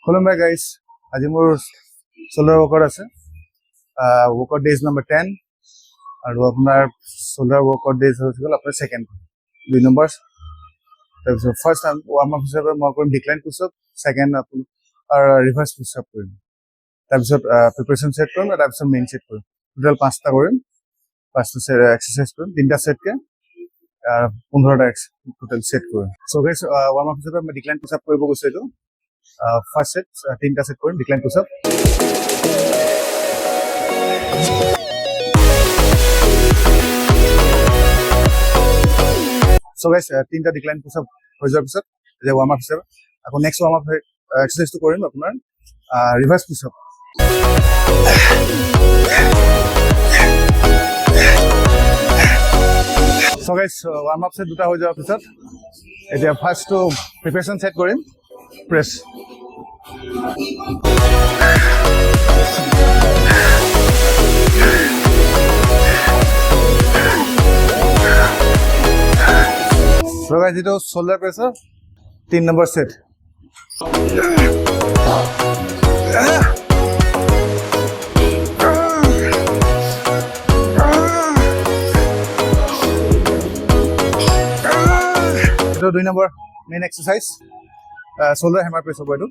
Hello guys, আজি মোৰ শোল্ডাৰ workout আছে ৱৰ্কআউট ডেজ নম্বৰ 10 আৰু আপোনাৰ শোল্ডাৰ ৱৰ্কআউট ডেজ হৈ গ'ল আপোনাৰ সেকেন্ড 2 নম্বৰ তাৰপিছত ফাৰ্ষ্ট ৱাৰ্ম আপ হিচাপে মই কৰিম ডিক্লাইন পুশ আপ সেকেন্ড আপোনাৰ ৰিভাৰ্স পুশ আপ কৰিম তাৰপিছত প্ৰিপাৰেচন সেট কৰিম আৰু তাৰপিছত মেইন সেট কৰিম টোটাল 5টা কৰিম 5টা এক্সাৰসাইজ কৰিম 3টা সেটকে 15টা টোটাল সেট কৰিম সো গাইস ৱাৰ্ম আপ হিচাপে মই ডিক্লাইন পুশ আপ কৰিব গৈছিলো ফার্স্ট সেট 3টা সেট কৰিম decline push up so guys 3টা ডিক্লাইন পুশ আপ হৈ যোৱাৰ পিছত যে ৱাৰ্ম আপ হিচাপে আকৌ নেক্সট ৱাৰ্ম আপ এক্সাৰসাইজটো কৰিম আপোনাৰ reverse push up so guys warm up set দুটা হৈ যোৱাৰ পিছত এতিয়া ফাৰ্স্টটো প্ৰিপাৰেচন সেট কৰিম press So guys, this is shoulder pressure 3 number set so 2 number main exercise shoulder hammer press hobo etu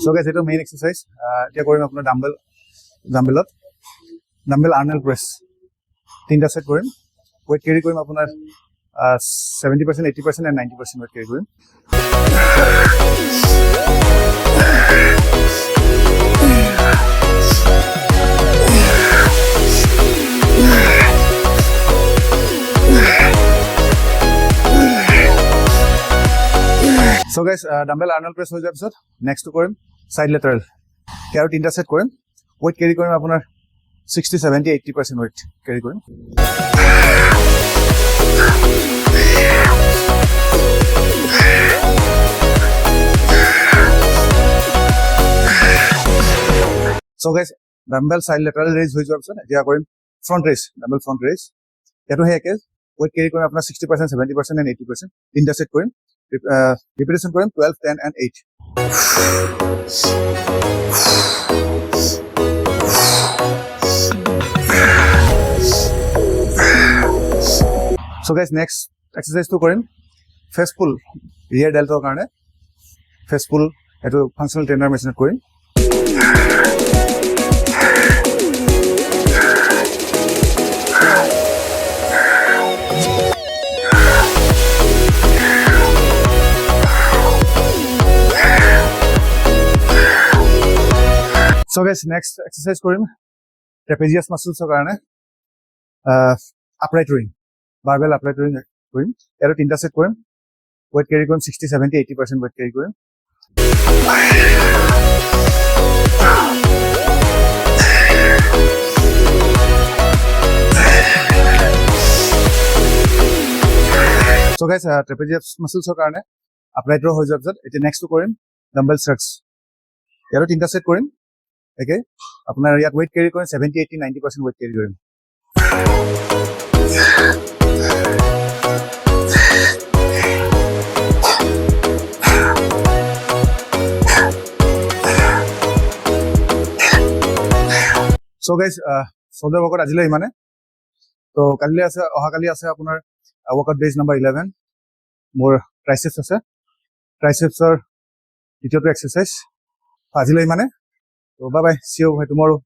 so guys etu main exercise etia korim apnar dumbbell arnold press 3ta set korim weight carry korim apnar 70% 80% and 90% weight carry korim so guys dumbbell arnold press hoy jab pisot next to korim side lateral karo 3ta set korim weight carry korim apunar 60 70 80% weight carry korim so guys dumbbell side lateral raise hoy jab pisot etia korim front raise dumbbell front raise eto heke weight carry korim apunar 60% 70% and 80% 3ta set korim repetition korim 12 10 and 8 so guys next exercise to korim face pull rear deltoir karone face pull etu functional trainer machine korim so guys next exercise korim trapezius muscles karone upright rowing barbell upright rowing korim ero 3ta set korim weight carry korim 60 70 80% weight carry korim so guys trapezius muscles karone upright row hoy jab eta next to korim dumbbell shrugs ero 3ta set korim okay apnar yat weight carry korim 70 80 90% weight carry korim so guys shoulder workout ajile imane to kalli ase oha kali ase apunar workout days number 11 mor triceps ase triceps or ditiyoto exercise ajile imane so bye bye see you tomorrow